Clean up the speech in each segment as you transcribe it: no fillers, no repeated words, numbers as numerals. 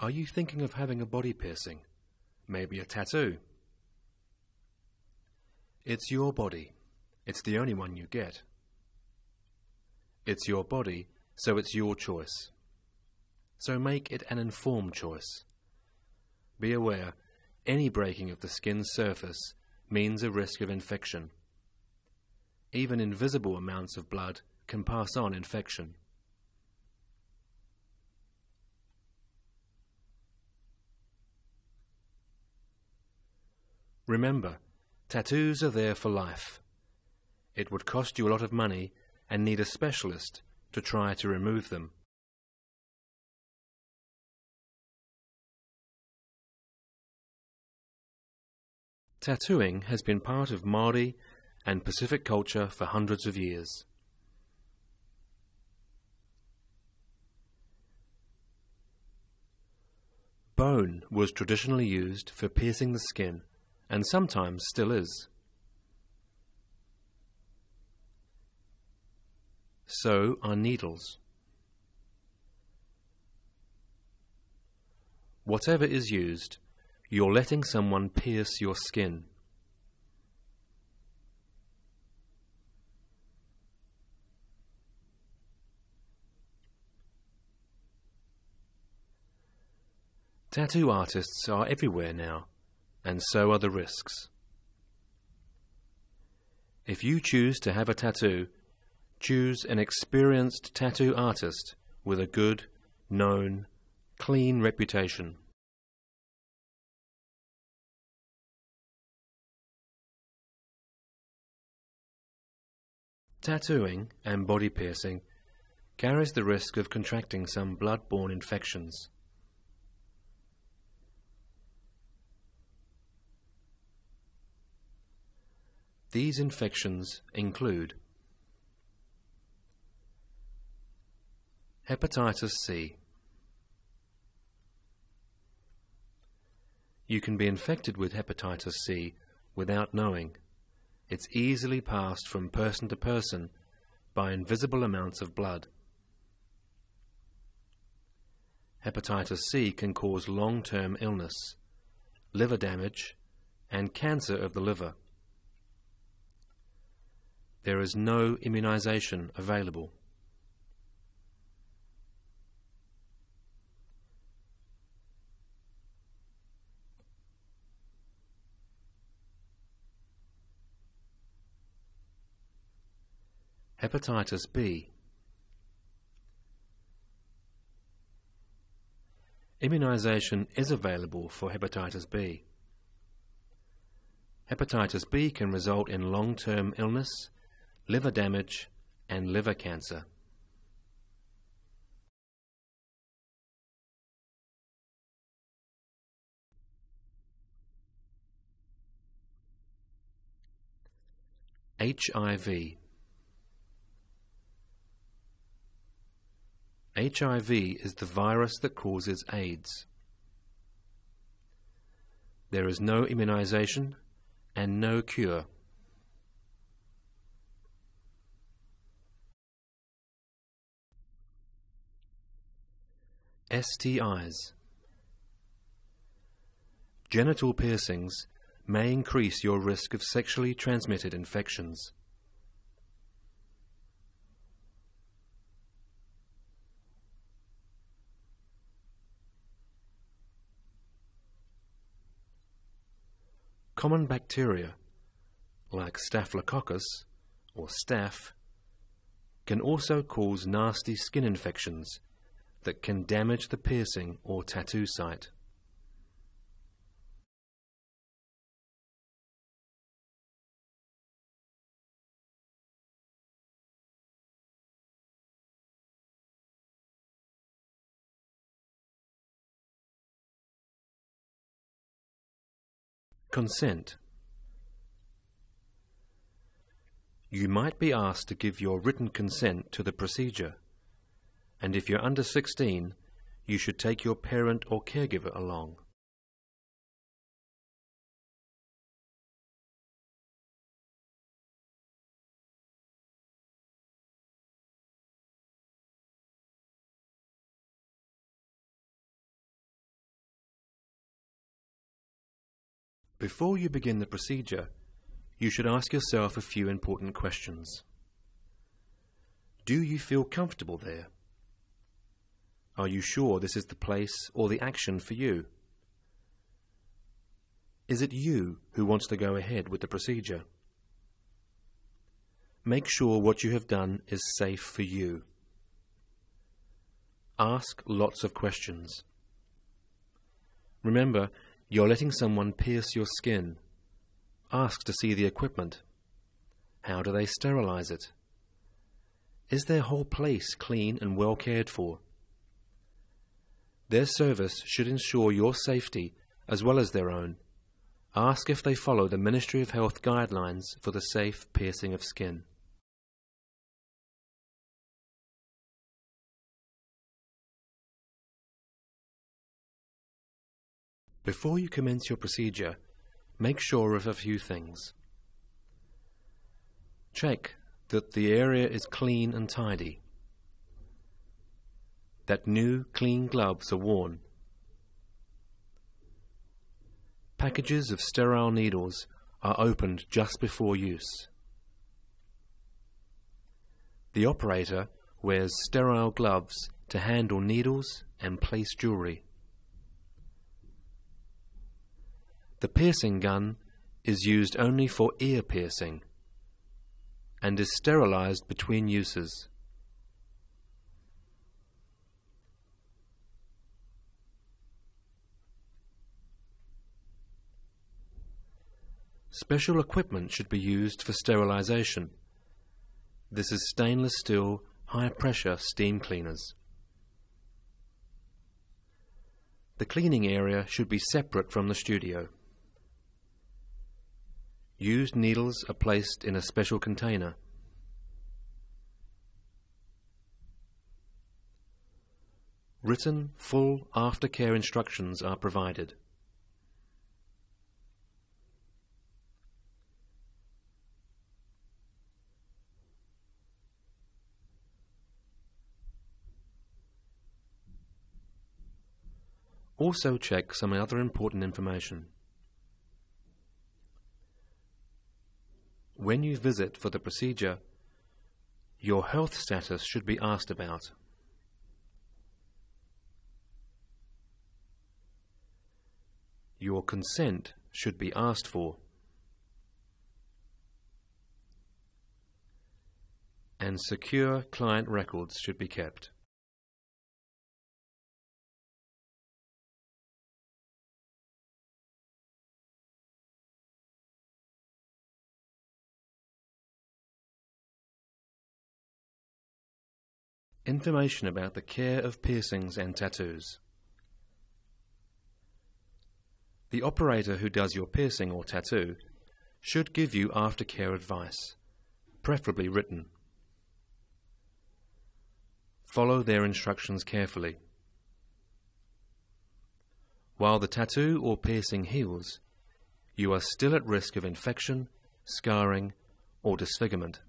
Are you thinking of having a body piercing? Maybe a tattoo? It's your body. It's the only one you get. It's your body, so it's your choice. So make it an informed choice. Be aware, any breaking of the skin's surface means a risk of infection. Even invisible amounts of blood can pass on infection. Remember, tattoos are there for life. It would cost you a lot of money and need a specialist to try to remove them. Tattooing has been part of Maori and Pacific culture for hundreds of years. Bone was traditionally used for piercing the skin, and sometimes still is. So are needles. Whatever is used, you're letting someone pierce your skin. Tattoo artists are everywhere now, and so are the risks. If you choose to have a tattoo, choose an experienced tattoo artist with a good, known, clean reputation. Tattooing and body piercing carries the risk of contracting some blood-borne infections. These infections include hepatitis C. You can be infected with hepatitis C without knowing. It's easily passed from person to person by invisible amounts of blood. Hepatitis C can cause long-term illness, liver damage, and cancer of the liver. There is no immunization available. Hepatitis B. Immunization is available for hepatitis B. Hepatitis B can result in long-term illness, liver damage, and liver cancer. HIV. HIV is the virus that causes AIDS. There is no immunization and no cure. STIs. Genital piercings may increase your risk of sexually transmitted infections. Common bacteria, like Staphylococcus or staph, can also cause nasty skin infections that can damage the piercing or tattoo site. Consent. You might be asked to give your written consent to the procedure, and if you're under 16, you should take your parent or caregiver along. Before you begin the procedure, you should ask yourself a few important questions. Do you feel comfortable there? Are you sure this is the place or the action for you? Is it you who wants to go ahead with the procedure? Make sure what you have done is safe for you. Ask lots of questions. Remember, you're letting someone pierce your skin. Ask to see the equipment. How do they sterilize it? Is their whole place clean and well cared for? Their service should ensure your safety as well as their own. Ask if they follow the Ministry of Health guidelines for the safe piercing of skin. Before you commence your procedure, make sure of a few things. Check that the area is clean and tidy, that new, clean gloves are worn. Packages of sterile needles are opened just before use. The operator wears sterile gloves to handle needles and place jewelry. The piercing gun is used only for ear piercing and is sterilized between uses. Special equipment should be used for sterilization. This is stainless steel, high-pressure steam cleaners. The cleaning area should be separate from the studio. Used needles are placed in a special container. Written, full aftercare instructions are provided. Also check some other important information. When you visit for the procedure, your health status should be asked about. Your consent should be asked for. And secure client records should be kept. Information about the care of piercings and tattoos. The operator who does your piercing or tattoo should give you aftercare advice, preferably written. Follow their instructions carefully. While the tattoo or piercing heals, you are still at risk of infection, scarring, or disfigurement.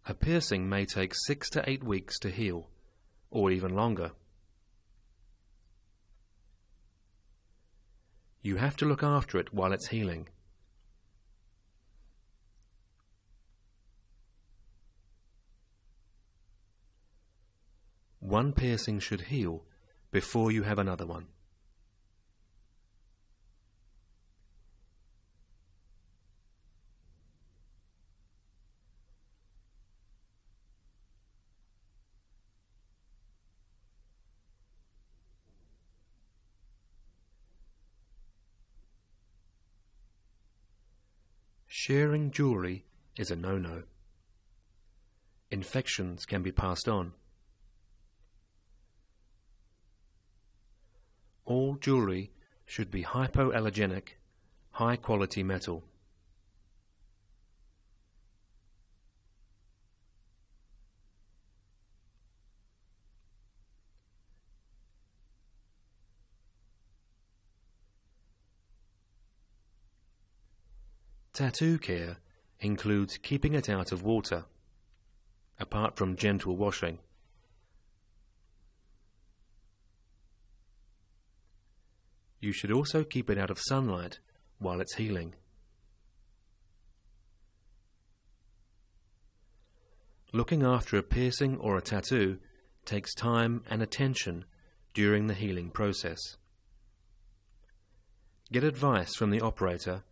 A piercing may take 6 to 8 weeks to heal, or even longer. You have to look after it while it's healing. One piercing should heal before you have another one. Sharing jewelry is a no-no. Infections can be passed on. All jewelry should be hypoallergenic, high-quality metal. Tattoo care includes keeping it out of water. apart from gentle washing. You should also keep it out of sunlight while it's healing. Looking after a piercing or a tattoo takes time and attention during the healing process. Get advice from the operator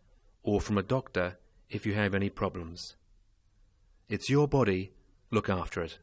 or from a doctor if you have any problems. It's your body, look after it.